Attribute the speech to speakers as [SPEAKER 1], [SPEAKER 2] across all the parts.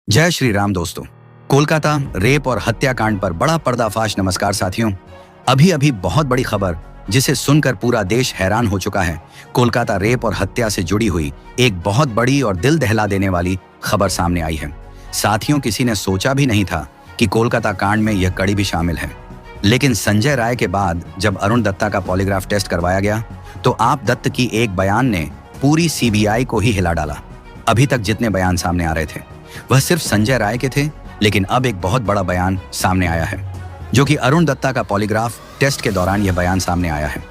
[SPEAKER 1] जय श्री राम दोस्तों। कोलकाता रेप और हत्याकांड पर बड़ा पर्दाफाश। नमस्कार साथियों, अभी अभी बहुत बड़ी खबर जिसे सुनकर पूरा देश हैरान हो चुका है। कोलकाता रेप और हत्या से जुड़ी हुई एक बहुत बड़ी और दिल दहला देने वाली खबर सामने आई है। साथियों, किसी ने सोचा भी नहीं था कि कोलकाता कांड में यह कड़ी भी शामिल है। लेकिन संजय राय के बाद जब अरुण दत्ता का पॉलीग्राफ टेस्ट करवाया गया तो आप दत्त की एक बयान ने पूरी सीबीआई को ही हिला डाला। अभी तक जितने बयान सामने आ रहे थे वह सिर्फ संजय राय के थे, लेकिन अब एक बहुत बड़ा बयान सामने आया है, जो कि अरुण दत्ता का पॉलीग्राफ टेस्ट के दौरान यह बयान सामने आया है।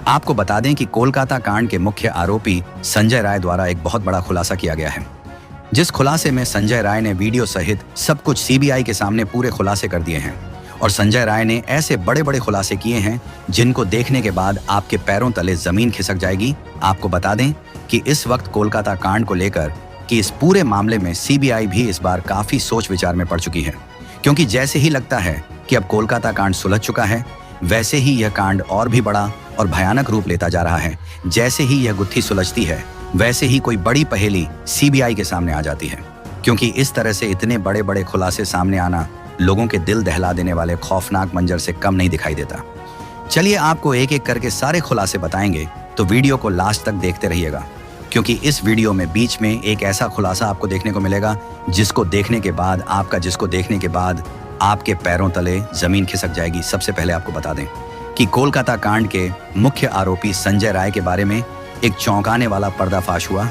[SPEAKER 1] आपको बता दें कि कोलकाता कांड के मुख्य आरोपी संजय राय द्वारा एक बहुत बड़ा खुलासा किया गया है, जिस खुलासे में संजय राय ने वीडियो सहित सब कुछ सीबीआई के सामने पूरे खुलासे कर दिए हैं। और संजय राय ने ऐसे बड़े बड़े खुलासे किए हैं जिनको देखने के बाद आपके पैरों तले जमीन खिसक जाएगी। आपको बता दें कि इस वक्त कोलकाता कांड को लेकर कि इस पूरे मामले में सीबीआई भी इस बार काफी सोच विचार में पड़ चुकी है, क्योंकि जैसे ही लगता है कि अब कोलकाता कांड सुलझ चुका है, वैसे ही यह कांड और भी बड़ा और भयानक रूप लेता जा रहा है। जैसे ही यह गुत्थी सुलझती है, वैसे ही कोई बड़ी पहेली सीबीआई के सामने आ जाती है, क्योंकि इस तरह से इतने बड़े बड़े खुलासे सामने आना लोगों के दिल दहला देने वाले खौफनाक मंजर से कम नहीं दिखाई देता। चलिए आपको एक एक करके सारे खुलासे बताएंगे, तो वीडियो को लास्ट तक देखते रहिएगा, क्योंकि इस वीडियो में बीच में एक ऐसा खुलासा आपको देखने को मिलेगा जिसको देखने के बाद आपके पैरों तले जमीन खिसक जाएगी। सबसे पहले आपको बता दें कि कोलकाता कांड के मुख्य आरोपी संजय राय के बारे में एक चौंकाने वाला पर्दाफाश हुआ।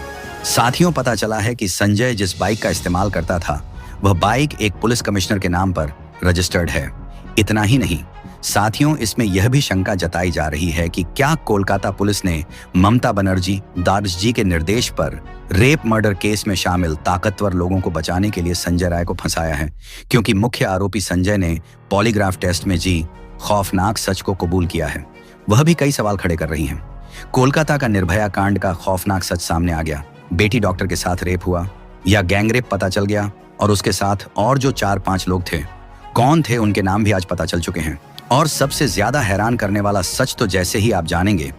[SPEAKER 1] साथियों, पता चला है कि संजय जिस बाइक का इस्तेमाल करता था वह बाइक एक पुलिस कमिश्नर के नाम पर रजिस्टर्ड है। इतना ही नहीं साथियों, इसमें यह भी शंका जताई जा रही है कि क्या कोलकाता पुलिस ने ममता बनर्जी दार्जी के निर्देश पर रेप मर्डर केस में शामिल ताकतवर लोगों को बचाने के लिए संजय राय को फंसाया है, क्योंकि मुख्य आरोपी संजय ने पॉलीग्राफ टेस्ट में जी खौफनाक सच को कबूल किया है। वह भी कई सवाल खड़े कर रही हैं। कोलकाता का निर्भया कांड का खौफनाक सच सामने आ गया। बेटी डॉक्टर के साथ रेप हुआ या गैंगरेप पता चल गया, और उसके साथ और जो 4-5 लोग थे, कौन थे उनके नाम भी आज पता चल चुके हैं। और सबसे ज्यादा हैरान करने वाला सच तो जैसे ही आप जानेंगे,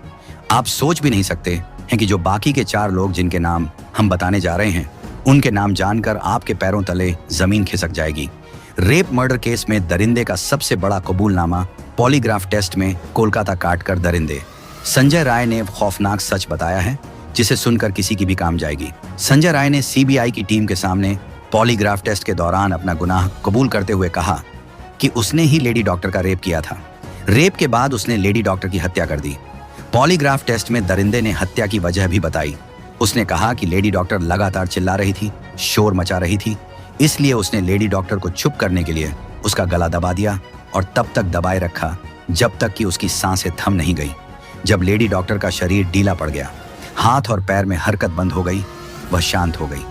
[SPEAKER 1] आप सोच भी नहीं सकते हैं कि जो बाकी के 4 लोग जिनके नाम हम बताने जा रहे हैं, उनके नाम जानकर आपके पैरों तले जमीन खिसक जाएगी। रेप मर्डर केस में दरिंदे का सबसे बड़ा कबूलनामा, पॉलीग्राफ टेस्ट में कोलकाता काट कर दरिंदे। संजय राय ने खौफनाक सच बताया है जिसे सुनकर किसी की भी काम जाएगी। संजय राय ने सीबीआई की टीम के सामने पॉलीग्राफ टेस्ट के दौरान अपना गुनाह कबूल करते हुए कहा कि उसने ही लेडी डॉक्टर का रेप किया था। रेप के बाद उसने लेडी डॉक्टर की हत्या कर दी। पॉलीग्राफ टेस्ट में दरिंदे ने हत्या की वजह भी बताई। उसने कहा कि लेडी डॉक्टर लगातार चिल्ला रही थी, शोर मचा रही थी, इसलिए उसने लेडी डॉक्टर को चुप करने के लिए उसका गला दबा दिया और तब तक दबाए रखा जब तक कि उसकी सांसें थम नहीं गई। जब लेडी डॉक्टर का शरीर ढीला पड़ गया, हाथ और पैर में हरकत बंद हो गई, वह शांत हो गई।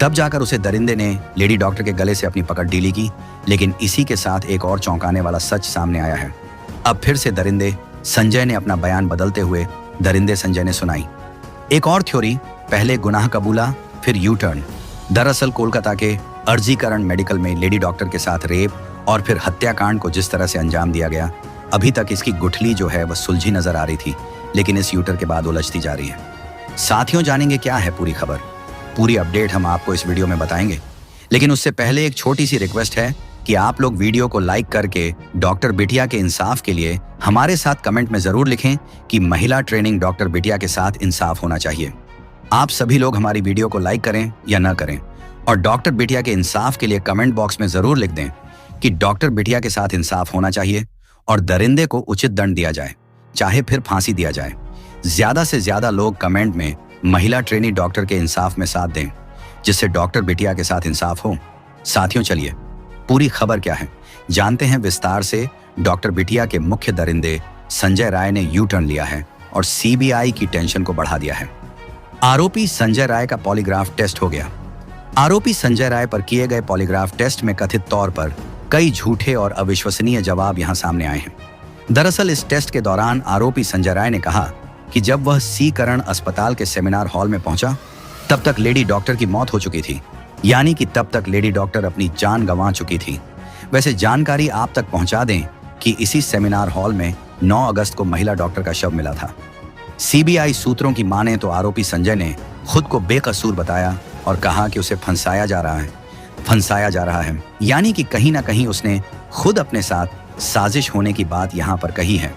[SPEAKER 1] तब जाकर उसे दरिंदे ने लेडी डॉक्टर के गले से अपनी पकड़ ढीली की। लेकिन इसी के साथ एक और चौंकाने वाला सच सामने आया है। अब फिर से दरिंदे संजय ने अपना बयान बदलते हुए दरिंदे संजय ने सुनाई एक और थ्योरी। पहले गुनाह कबूला, फिर यू टर्न। दरअसल कोलकाता के अर्जीकरण मेडिकल में लेडी डॉक्टर के साथ रेप और फिर हत्याकांड को जिस तरह से अंजाम दिया गया, अभी तक इसकी गुठली जो है वह सुलझी नजर आ रही थी, लेकिन इस यूटर के बाद उलझती जा रही है। साथियों, जानेंगे क्या है पूरी खबर। पूरी अपडेट हम आपको इस वीडियो में बताएंगे, लेकिन उससे पहले एक छोटी सी रिक्वेस्ट है कि आप लोग वीडियो को लाइक करके डॉक्टर बिटिया के इंसाफ के लिए हमारे साथ कमेंट में जरूर लिखें कि महिला ट्रेनिंग डॉक्टर बिटिया के साथ इंसाफ होना चाहिए। आप सभी लोग हमारी वीडियो को लाइक करें या न करें, और डॉक्टर बिटिया के इंसाफ के लिए कमेंट बॉक्स में जरूर लिख दें कि डॉक्टर बिटिया के साथ इंसाफ होना चाहिए और दरिंदे को उचित दंड दिया जाए, चाहे फिर फांसी दिया जाए। ज्यादा से ज्यादा लोग कमेंट में महिला ट्रेनी डॉक्टर के इंसाफ में साथ दें, जिससे डॉक्टर बिटिया के साथ इंसाफ हो। साथियों, चलिए पूरी खबर क्या है जानते हैं विस्तार से। डॉक्टर बिटिया के मुख्य दरिंदे संजय राय ने यू टर्न लिया है और सीबीआई की टेंशन को बढ़ा दिया है। आरोपी संजय राय का पॉलीग्राफ टेस्ट हो गया। आरोपी संजय राय पर किए गए पॉलीग्राफ टेस्ट में कथित तौर पर कई झूठे और अविश्वसनीय जवाब यहां सामने आए हैं। दरअसल इस टेस्ट के दौरान आरोपी संजय राय ने कहा कि जब वह सी करण अस्पताल के सेमिनार हॉल में पहुंचा, तब तक लेडी डॉक्टर की मौत हो चुकी थी, यानी कि तब तक लेडी डॉक्टर अपनी जान गंवा चुकी थी। वैसे जानकारी आप तक पहुंचा दें कि इसी सेमिनार हॉल में 9 अगस्त को महिला डॉक्टर का शव मिला था। सीबीआई सूत्रों की माने तो आरोपी संजय ने खुद को बेकसूर बताया और कहा कि उसे फंसाया जा रहा है। फंसाया जा रहा है। यानी कि कहीं ना कहीं उसने खुद अपने साथ साजिश होने की बात यहाँ पर कही है,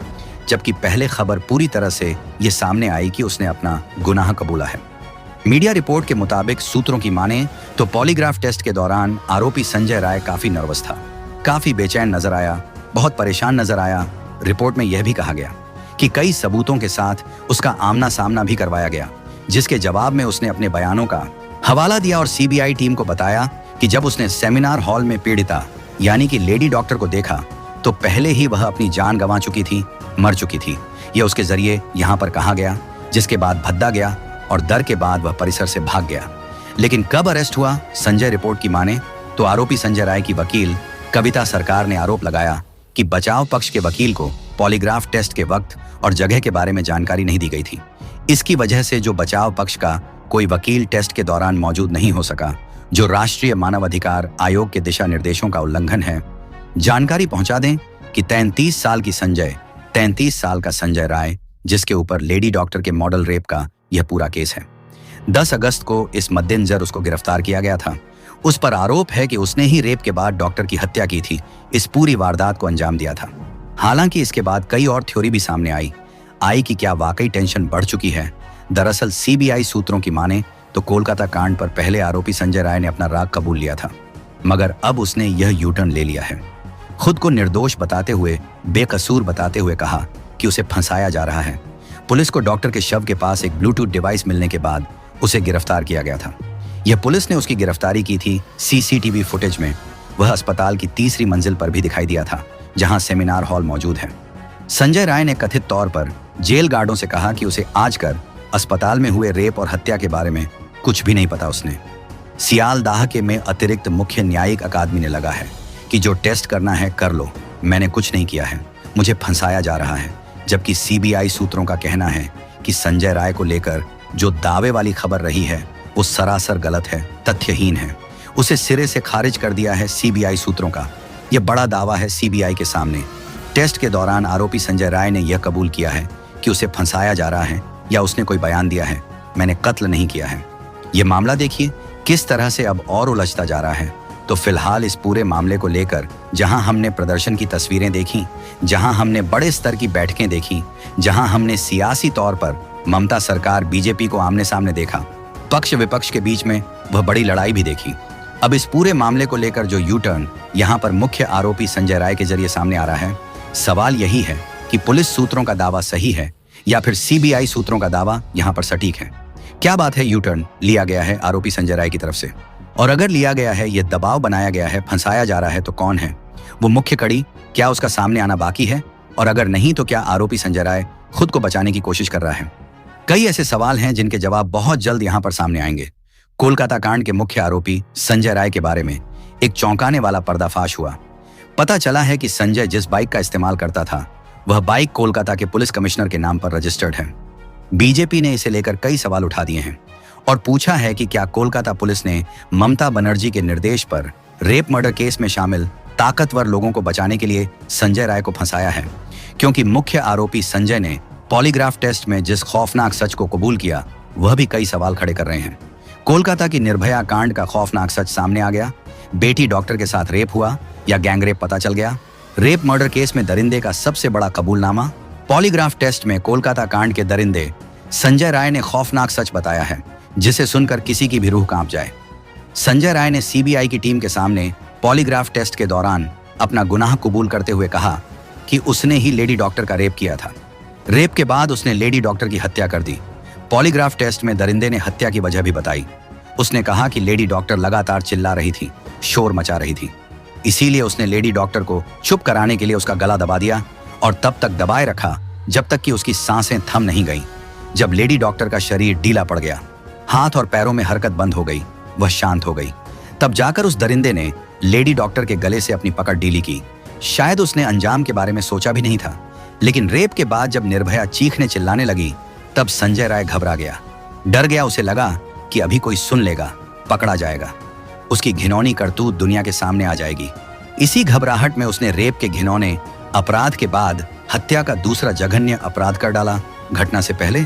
[SPEAKER 1] जबकि पहले खबर पूरी तरह से ये सामने आई कि उसने अपना गुनाह कबूला है। मीडिया रिपोर्ट के मुताबिक सूत्रों की माने तो पॉलीग्राफ टेस्ट के दौरान आरोपी संजय राय काफी नर्वस था, काफी बेचैन नजर आया, बहुत परेशान नजर आया। रिपोर्ट में यह भी कहा गया कि कई सबूतों के साथ उसका आमना सामना भी करवाया गया, जिसके जवाब में उसने अपने बयानों का हवाला दिया और सीबीआई टीम को बताया कि जब उसने सेमिनार हॉल में पीड़िता यानी कि लेडी डॉक्टर को देखा तो पहले ही वह अपनी जान गंवा चुकी थी, मर चुकी थी। यह उसके जरिए यहाँ पर कहा गया, जिसके बाद भद्दा गया और डर के बाद वह परिसर से भाग गया। लेकिन कब अरेस्ट हुआ? संजय रिपोर्ट की माने तो आरोपी संजय राय की वकील कविता सरकार ने आरोप लगाया कि बचाव पक्ष के वकील को पॉलीग्राफ टेस्ट के वक्त और जगह के बारे में जानकारी नहीं दी गई थी। इसकी वजह से जो बचाव पक्ष का कोई वकील टेस्ट के दौरान मौजूद नहीं हो सका, जो राष्ट्रीय मानवाधिकार आयोग के दिशा निर्देशों का उल्लंघन है। जानकारी पहुंचा दें कि 33 साल का संजय राय, जिसके ऊपर लेडी डॉक्टर के मॉडल रेप का यह पूरा केस है, 10 अगस्त को इस मद्देनजर उसको गिरफ्तार किया गया था। उस पर आरोप है कि उसने ही रेप के बाद डॉक्टर की हत्या की थी, इस पूरी वारदात को अंजाम दिया था। हालांकि इसके बाद कई और थ्योरी भी सामने आई कि क्या वाकई टेंशन बढ़ चुकी है। दरअसल सीबीआई सूत्रों की माने तो कोलकाता कांड पर पहले आरोपी संजय राय ने अपना राग कबूल लिया था, मगर अब उसने यह यू टर्न ले लिया है। खुद को निर्दोष बताते हुए, बेकसूर बताते हुए कहा कि उसे फंसाया जा रहा है। पुलिस को डॉक्टर के शव के पास एक ब्लूटूथ डिवाइस मिलने के बाद उसे गिरफ्तार किया गया था। यह पुलिस ने उसकी गिरफ्तारी की थी सीसीटीवी फुटेज में। वह अस्पताल की तीसरी मंजिल पर भी दिखाई दिया था, जहां सेमिनार हॉल मौजूद है। संजय राय ने कथित तौर पर जेल गार्डों से कहा कि उसे आज कर अस्पताल में हुए रेप और हत्या के बारे में कुछ भी नहीं पता। उसने सियालदाह के में अतिरिक्त मुख्य न्यायिक अकादमी ने लगा है कि जो टेस्ट करना है कर लो, मैंने कुछ नहीं किया है, मुझे फंसाया जा रहा है। जबकि सीबीआई सूत्रों का कहना है कि संजय राय को लेकर जो दावे वाली खबर रही है वो सरासर गलत है, तथ्यहीन है। उसे सिरे से खारिज कर दिया है सीबीआई सूत्रों का। यह बड़ा दावा है सीबीआई के सामने। टेस्ट के दौरान आरोपी संजय राय ने यह कबूल किया है कि उसे फंसाया जा रहा है, या उसने कोई बयान दिया है, मैंने कत्ल नहीं किया है। यह मामला देखिए किस तरह से अब और उलझता जा रहा है। तो फिलहाल इस पूरे मामले को लेकर जहां हमने प्रदर्शन की तस्वीरें देखी, जहां हमने बड़े स्तर की बैठकें देखी, जहां हमने सियासी तौर पर ममता सरकार बीजेपी को आमने सामने देखा, पक्ष विपक्ष के बीच में वह बड़ी लड़ाई भी देखी। अब इस पूरे मामले को लेकर जो यू टर्न यहाँ पर मुख्य आरोपी संजय राय के जरिए सामने आ रहा है, सवाल यही है कि पुलिस सूत्रों का दावा सही है या फिर सीबीआई सूत्रों का दावा यहाँ पर सटीक है। क्या बात है यू टर्न लिया गया है आरोपी संजय राय की तरफ से, और अगर लिया गया है, यह दबाव बनाया गया है, फंसाया जा रहा है, तो कौन है वो मुख्य कड़ी? क्या उसका सामने आना बाकी है? और अगर नहीं तो क्या आरोपी संजय राय खुद को बचाने की कोशिश कर रहा है? कई ऐसे सवाल हैं जिनके जवाब बहुत जल्द यहाँ पर सामने आएंगे। कोलकाता कांड के मुख्य आरोपी संजय राय के बारे में एक चौंकाने वाला पर्दाफाश हुआ। पता चला है कि संजय जिस बाइक का इस्तेमाल करता था वह बाइक कोलकाता के पुलिस कमिश्नर के नाम पर रजिस्टर्ड है। बीजेपी ने इसे लेकर कई सवाल उठा दिए हैं और पूछा है कि क्या कोलकाता पुलिस ने ममता बनर्जी के निर्देश पर रेप मर्डर केस में शामिल ताकतवर लोगों को बचाने के लिए संजय राय को फंसाया है? क्योंकि मुख्य आरोपी संजय ने पॉलीग्राफ टेस्ट में जिस खौफनाक सच को कबूल किया, वह भी कई सवाल खड़े कर रहे हैं। कोलकाता की निर्भया कांड का खौफनाक सच सामने आ गया। बेटी डॉक्टर के साथ रेप हुआ या गैंगरेप पता चल गया। रेप मर्डर केस में दरिंदे का सबसे बड़ा कबूलनामा। पॉलीग्राफ टेस्ट में कोलकाता कांड के दरिंदे संजय राय ने खौफनाक सच बताया है, जिसे सुनकर किसी की भी रूह कांप जाए। संजय राय ने सीबीआई की टीम के सामने पॉलीग्राफ टेस्ट के दौरान अपना गुनाह कबूल करते हुए कहा कि उसने ही लेडी डॉक्टर का रेप किया था। रेप के बाद उसने लेडी डॉक्टर की हत्या कर दी। पॉलीग्राफ टेस्ट में दरिंदे ने हत्या की वजह भी बताई। उसने कहा कि लेडी डॉक्टर लगातार चिल्ला रही थी, शोर मचा रही थी, इसीलिए उसने लेडी डॉक्टर को चुप कराने के लिए उसका गला दबा दिया और तब तक दबाए रखा जब तक कि उसकी सांसें थम नहीं गईं। जब लेडी डॉक्टर का शरीर ढीला पड़ गया, हाथ और पैरों में हरकत बंद हो गई, वह शांत हो गई, तब जाकर उस दरिंदे ने लेडी डॉक्टर के गले से अपनी पकड़ ढीली की। शायद उसने अंजाम के बारे में सोचा भी नहीं था, लेकिन रेप के बाद जब निर्भया चीखने चिल्लाने लगी, तब संजय राय घबरा गया, डर गया। उसे लगा कि अभी कोई सुन लेगा, पकड़ा जाएगा, उसकी घिनौनी करतूत दुनिया के सामने आ जाएगी। इसी घबराहट में उसने रेप के घिनौने अपराध के बाद हत्या का दूसरा जघन्य अपराध कर डाला। घटना से पहले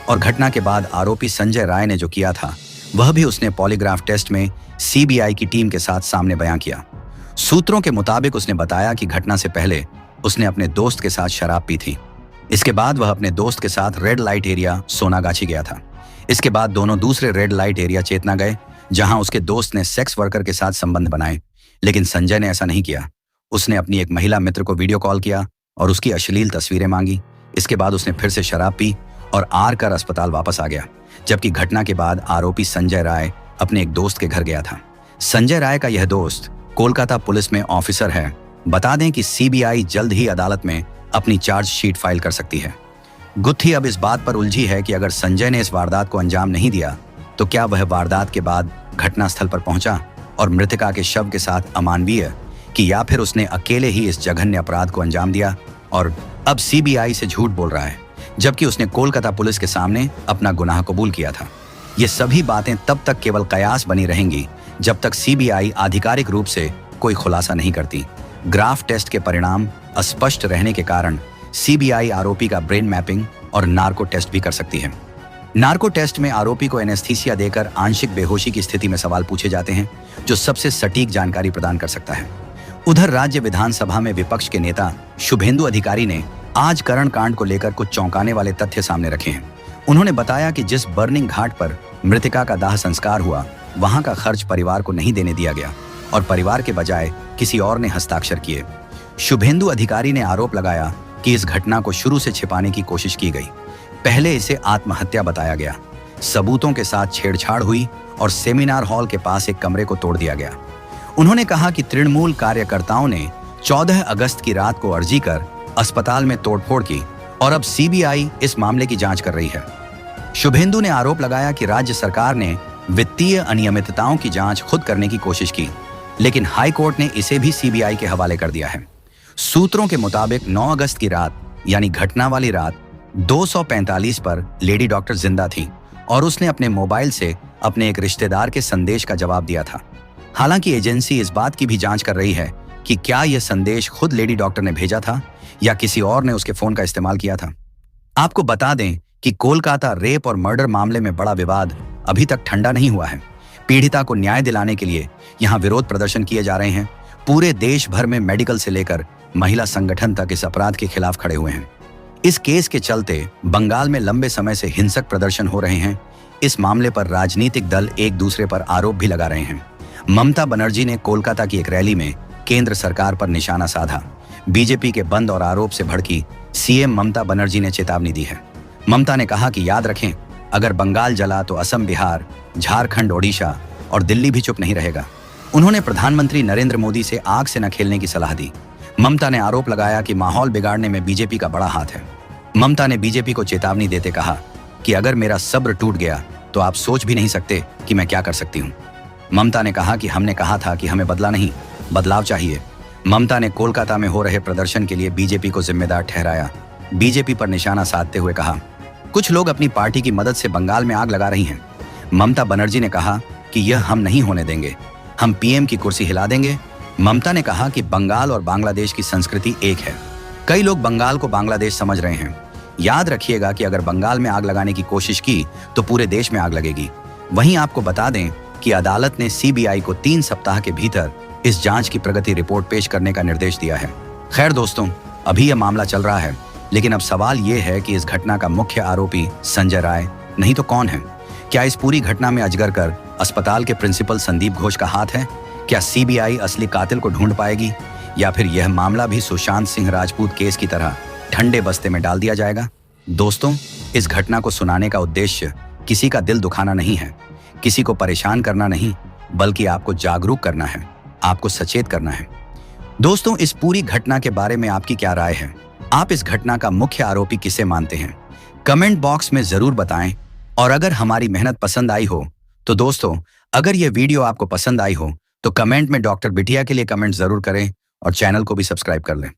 [SPEAKER 1] और घटना के बाद आरोपी संजय राय ने जो किया था वह भी उसने पॉलीग्राफ टेस्ट में सीबीआई की टीम के साथ सामने बयां किया। सूत्रों के मुताबिक उसने बताया कि घटना से पहले उसने अपने दोस्त के साथ शराब पी थी। इसके बाद वह अपने दोस्त के साथ रेड लाइट एरिया सोनागाछी गया था। इसके बाद दोनों दूसरे रेड लाइट एरिया चेतना गए, जहां उसके दोस्त ने सेक्स वर्कर के साथ संबंध बनाए। लेकिन संजय ने ऐसा नहीं किया। उसने अपनी एक महिला मित्र को वीडियो कॉल किया और उसकी अश्लील तस्वीरें मांगी। इसके बाद उसने फिर से शराब पी और आर कर अस्पताल वापस आ गया। जबकि घटना के बाद आरोपी संजय राय अपने एक दोस्त के घर गया था। संजय राय का यह दोस्त कोलकाता पुलिस में ऑफिसर है। बता दें कि सीबीआई जल्द ही अदालत में अपनी चार्जशीट फाइल कर सकती है। गुत्थी अब इस बात पर उलझी है कि अगर संजय ने इस वारदात को अंजाम नहीं दिया तो क्या वह वारदात के बाद घटनास्थल पर पहुंचा और मृतका के शव के साथ अमानवीय, कि या फिर उसने अकेले ही इस जघन्य अपराध को अंजाम दिया और अब सीबीआई से झूठ बोल रहा है, जबकि उसने कोलकाता पुलिस के सामने अपना गुनाह कबूल किया था। ये सभी बातें तब तक केवल कयास बनी रहेंगी जब तक सीबीआई आधिकारिक रूप से कोई खुलासा नहीं करती। ग्राफ टेस्ट के परिणाम अस्पष्ट रहने के कारण सीबीआई आरोपी का ब्रेन मैपिंग और नार्को टेस्ट भी कर सकती है। नार्को टेस्ट में आरोपी को एनेस्थीसिया देकर आंशिक बेहोशी की स्थिति में सवाल पूछे जाते हैं, जो सबसे सटीक जानकारी प्रदान कर सकता है। उधर राज्य विधानसभा में विपक्ष के नेता शुभेंदु अधिकारी ने आज करण कांड को लेकर कुछ चौंकाने वाले तथ्य सामने रखे हैं। उन्होंने बताया कि जिस बर्निंग घाट पर मृतका का दाह संस्कार हुआ, वहां का खर्च परिवार को नहीं देने दिया गया और परिवार के बजाय किसी और ने हस्ताक्षर किए। शुभेंदु अधिकारी ने आरोप लगाया कि इस घटना को शुरू से छिपाने की कोशिश की गई। पहले इसे आत्महत्या बताया गया, सबूतों के साथ छेड़छाड़ हुई और सेमिनार हॉल के पास एक कमरे को तोड़ दिया गया। उन्होंने कहा कि तृणमूल कार्यकर्ताओं ने 14 अगस्त की रात को अर्जी कर अस्पताल में तोड़फोड़ की और अब सीबीआई इस मामले की जांच कर रही है। शुभेंदु ने आरोप लगाया कि राज्य सरकार ने वित्तीय अनियमितताओं की जांच खुद करने की कोशिश की, लेकिन हाई कोर्ट ने इसे भी सीबीआई के हवाले कर दिया है। सूत्रों के मुताबिक 9 अगस्त की रात यानी घटना वाली रात 245 पर लेडी डॉक्टर जिंदा थी और उसने अपने मोबाइल से अपने एक रिश्तेदार के संदेश का जवाब दिया था। हालांकि एजेंसी इस बात की भी जांच कर रही है कि क्या यह संदेश खुद लेडी डॉक्टर ने भेजा था या किसी और ने उसके फोन का इस्तेमाल किया था। आपको बता दें कि कोलकाता रेप और मर्डर मामले में बड़ा विवाद अभी तक ठंडा नहीं हुआ है। पीड़िता को न्याय दिलाने के लिए यहां विरोध प्रदर्शन किए जा रहे हैं। पूरे देश भर में मेडिकल से लेकर महिला संगठन तक इस अपराध के खिलाफ खड़े हुए हैं। इस केस के चलते बंगाल में लंबे समय से हिंसक प्रदर्शन हो रहे हैं। इस मामले पर राजनीतिक दल एक दूसरे पर आरोप भी लगा रहे हैं। ममता बनर्जी ने कोलकाता की एक रैली में केंद्र सरकार पर निशाना साधा। बीजेपी के बंद और आरोप से भड़की सीएम ममता बनर्जी ने चेतावनी दी है। ममता ने कहा कि याद रखें, अगर बंगाल जला तो असम, बिहार, झारखंड, ओडिशा और दिल्ली भी चुप नहीं रहेगा। उन्होंने प्रधानमंत्री नरेंद्र मोदी से आग से न खेलने की सलाह दी। ममता ने आरोप लगाया कि माहौल बिगाड़ने में बीजेपी का बड़ा हाथ है। ममता ने बीजेपी को चेतावनी देते कहा कि अगर मेरा सब्र टूट गया तो आप सोच भी नहीं सकते कि मैं क्या कर सकती हूँ। ममता ने कहा कि हमने कहा था कि हमें बदला नहीं, बदलाव चाहिए। ममता ने कोलकाता में हो रहे प्रदर्शन के लिए बीजेपी को जिम्मेदार ठहराया। बीजेपी पर निशाना साधते हुए कहा, कुछ लोग अपनी पार्टी की मदद से बंगाल में आग लगा रही हैं। ममता बनर्जी ने कहा कि यह हम नहीं होने देंगे, हम पीएम की कुर्सी हिला देंगे। ममता ने कहा कि बंगाल और बांग्लादेश की संस्कृति एक है। कई लोग बंगाल को बांग्लादेश समझ रहे हैं। याद रखिएगा कि अगर बंगाल में आग लगाने की कोशिश की तो पूरे देश में आग लगेगी। वहीं आपको बता दें कि अदालत ने सीबीआई को 3 सप्ताह के भीतर इस जांच की प्रगति रिपोर्ट पेश करने का निर्देश दिया है। खैर दोस्तों, अभी यह मामला चल रहा है, लेकिन अब सवाल यह है कि इस घटना का मुख्य आरोपी संजय राय नहीं तो कौन है? क्या इस पूरी घटना में अजगर अस्पताल के प्रिंसिपल संदीप घोष का हाथ है? क्या सीबीआई असली कातिल को ढूंढ पाएगी या फिर यह मामला भी सुशांत सिंह राजपूत केस की तरह ठंडे बस्ते में डाल दिया जाएगा? दोस्तों, इस घटना को सुनाने का उद्देश्य किसी का दिल दुखाना नहीं है, किसी को परेशान करना नहीं, बल्कि आपको जागरूक करना है, आपको सचेत करना है। दोस्तों, इस पूरी घटना के बारे में आपकी क्या राय है? आप इस घटना का मुख्य आरोपी किसे मानते हैं? कमेंट बॉक्स में जरूर बताएं। और अगर हमारी मेहनत पसंद आई हो तो दोस्तों, अगर यह वीडियो आपको पसंद आई हो तो कमेंट में डॉक्टर बिटिया के लिए कमेंट जरूर करें और चैनल को भी सब्सक्राइब कर लें।